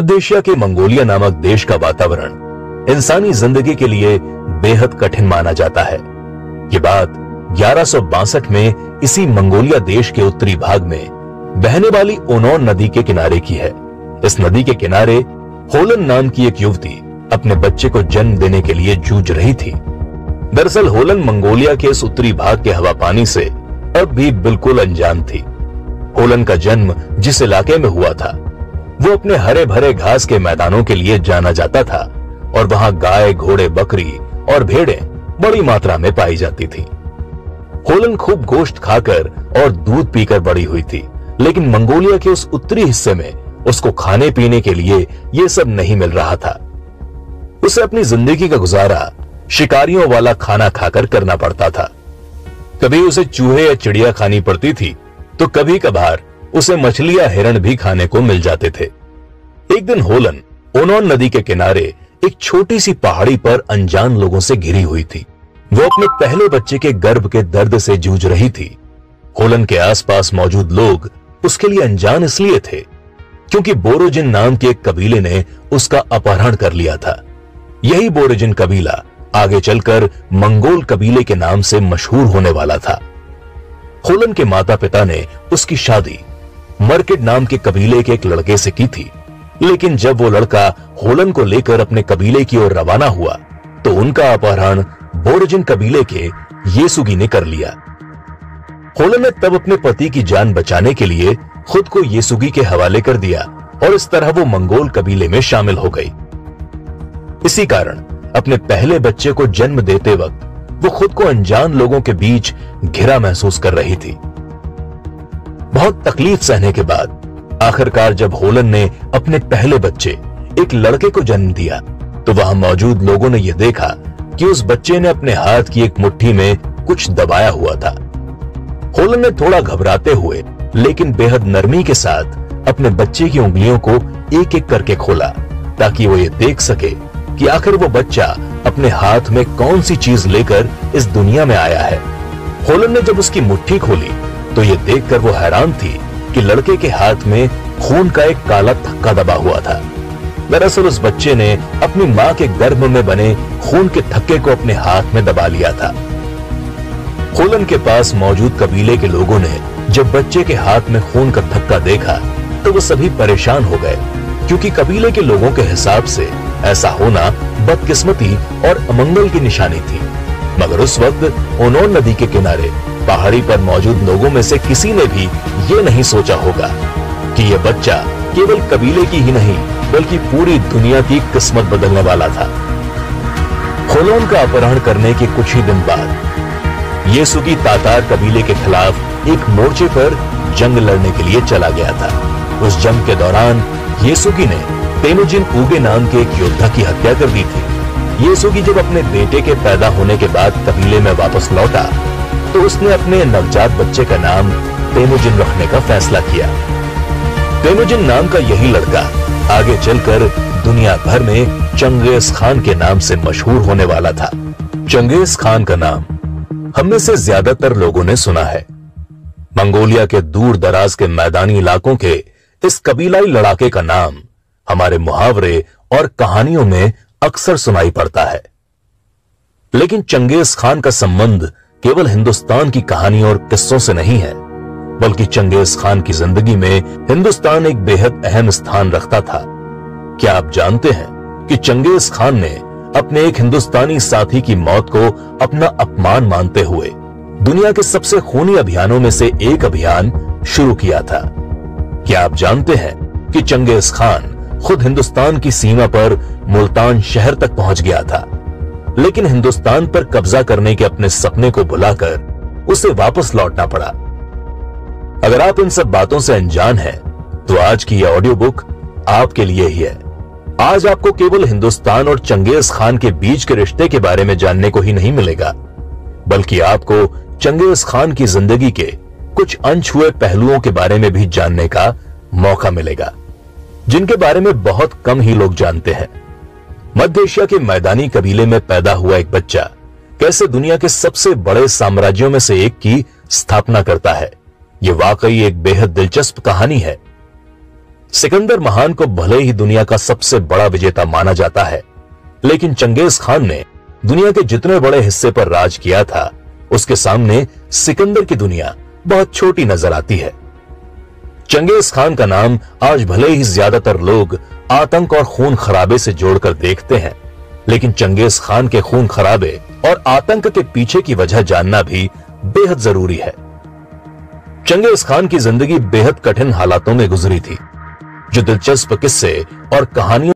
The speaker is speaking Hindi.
मध्य एशिया के मंगोलिया नामक देश का वातावरण इंसानी जिंदगी के लिए बेहद कठिन माना जाता है। ये बात 1162 में इसी मंगोलिया देश के उत्तरी भाग में बहने वाली ओनोन नदी के किनारे की है। इस नदी के किनारे होलन नाम की एक युवती अपने बच्चे को जन्म देने के लिए जूझ रही थी। दरअसल होलन मंगोलिया के इस उत्तरी भाग के हवा पानी से अब भी बिल्कुल अनजान थी। होलन का जन्म जिस इलाके में हुआ था वो अपने हरे भरे घास के मैदानों के लिए जाना जाता था और वहां गाय, घोड़े, बकरी और भेड़ें बड़ी मात्रा में पाई जाती थी। होलन खूब गोश्त खाकर और दूध पीकर बड़ी हुई थी, लेकिन मंगोलिया के उस उत्तरी हिस्से में उसको खाने पीने के लिए ये सब नहीं मिल रहा था। उसे अपनी जिंदगी का गुजारा शिकारियों वाला खाना खाकर करना पड़ता था। कभी उसे चूहे या चिड़िया खानी पड़ती थी तो कभी कभार उसे मछली या हिरण भी खाने को मिल जाते थे। एक दिन होलन ओनोन नदी के किनारे एक छोटी सी पहाड़ी पर अनजान लोगों से घिरी हुई थी। वो अपने पहले बच्चे के गर्भ के दर्द से जूझ रही थी। होलन के आसपास मौजूद लोग उसके लिए अनजान इसलिए थे क्योंकि बोरोजिन नाम के एक कबीले ने उसका अपहरण कर लिया था। यही बोरोजिन कबीला आगे चलकर मंगोल कबीले के नाम से मशहूर होने वाला था। होलन के माता पिता ने उसकी शादी मर्केड नाम के कबीले के एक लड़के से की थी, लेकिन जब वो लड़का होलन को लेकर अपने कबीले की ओर रवाना हुआ तो उनका अपहरण बोरोजिन कबीले के येसुगी ने कर लिया। होलन ने तब अपने पति की जान बचाने के लिए खुद को येसुगी के हवाले कर दिया और इस तरह वो मंगोल कबीले में शामिल हो गई। इसी कारण अपने पहले बच्चे को जन्म देते वक्त वो खुद को अनजान लोगों के बीच घिरा महसूस कर रही थी। बहुत तकलीफ सहने के बाद आखिरकार जब होलन ने अपने पहले बच्चे एक लड़के को जन्म दिया तो वहां मौजूद लोगों ने यह देखा कि उस बच्चे ने अपने हाथ की एक मुट्ठी में कुछ दबाया हुआ था। होलन ने थोड़ा घबराते हुए लेकिन बेहद नरमी के साथ अपने बच्चे की उंगलियों को एक एक करके खोला ताकि वो ये देख सके कि आखिर वो बच्चा अपने हाथ में कौन सी चीज लेकर इस दुनिया में आया है। होलन ने जब उसकी मुट्ठी खोली तो ये देखकर वो हैरान थी कि लड़के के हाथ में खून का एक काला थक्का दबा हुआ था। दरअसल उस बच्चे ने अपनी मां के गर्भ में बने खून के थक्के को अपने हाथ में दबा लिया था। होलन के पास मौजूद कबीले के लोगों ने जब बच्चे के हाथ में खून का थक्का देखा तो वो सभी परेशान हो गए, क्योंकि कबीले के लोगों के हिसाब से ऐसा होना बदकिस्मती और अमंगल की निशानी थी। मगर उस वक्त ओनोन नदी के किनारे पहाड़ी पर मौजूद लोगों में से किसी ने भी ये नहीं सोचा होगा कि यह बच्चा केवल कबीले की ही नहीं बल्कि पूरी दुनिया की किस्मत बदलने वाला था। होलन का अपहरण करने के कुछ ही दिन बाद येसुगी तातार कबीले के खिलाफ एक मोर्चे पर जंग लड़ने के लिए चला गया था। उस जंग के दौरान येसुगी ने तेमुजिन उगे नाम के एक योद्धा की हत्या कर दी थी। येसुगी जब अपने बेटे के पैदा होने के बाद कबीले में वापस लौटा तो उसने अपने नवजात बच्चे का नाम तेमुजिन रखने का फैसला किया। तेमुजिन नाम का यही लड़का आगे चलकर दुनिया भर में चंगेज खान के नाम से मशहूर होने वाला था। चंगेज खान का नाम हम में से ज्यादातर लोगों ने सुना है। मंगोलिया के दूर दराज के मैदानी इलाकों के इस कबीलाई लड़ाके का नाम हमारे मुहावरे और कहानियों में अक्सर सुनाई पड़ता है। लेकिन चंगेज खान का संबंध केवल हिंदुस्तान की कहानियों और किस्सों से नहीं है, बल्कि चंगेज खान की जिंदगी में हिंदुस्तान एक बेहद अहम स्थान रखता था। क्या आप जानते हैं कि चंगेज खान ने अपने एक हिंदुस्तानी साथी की मौत को अपना अपमान मानते हुए दुनिया के सबसे खूनी अभियानों में से एक अभियान शुरू किया था? क्या आप जानते हैं कि चंगेज खान खुद हिंदुस्तान की सीमा पर मुल्तान शहर तक पहुंच गया था, लेकिन हिंदुस्तान पर कब्जा करने के अपने सपने को भुलाकर उसे वापस लौटना पड़ा। अगर आप इन सब बातों से अनजान हैं, तो आज की यह ऑडियो बुक आपके लिए ही है। आज आपको केवल हिंदुस्तान और चंगेज खान के बीच के रिश्ते के बारे में जानने को ही नहीं मिलेगा, बल्कि आपको चंगेज खान की जिंदगी के कुछ अनछुए पहलुओं के बारे में भी जानने का मौका मिलेगा, जिनके बारे में बहुत कम ही लोग जानते हैं। मध्य एशिया के मैदानी कबीले में पैदा हुआ एक बच्चा कैसे दुनिया के सबसे बड़े साम्राज्यों में से एक की स्थापना करता है, यह वाकई एक बेहद दिलचस्प कहानी है। सिकंदर महान को भले ही दुनिया का सबसे बड़ा विजेता माना जाता है, लेकिन चंगेज खान ने दुनिया के जितने बड़े हिस्से पर राज किया था, उसके सामने सिकंदर की दुनिया बहुत छोटी नजर आती है। चंगेज खान का नाम आज भले ही ज्यादातर लोग आतंक और खून खराबे से जोड़कर देखते हैं, लेकिन चंगेज खान के खून खराबे और आतंक के पीछे की वजह जानना भी बेहद जरूरी है। चंगेज खान की जिंदगी बेहद कठिन हालातों में गुजरी थी, जो दिलचस्प किस्से और कहानियों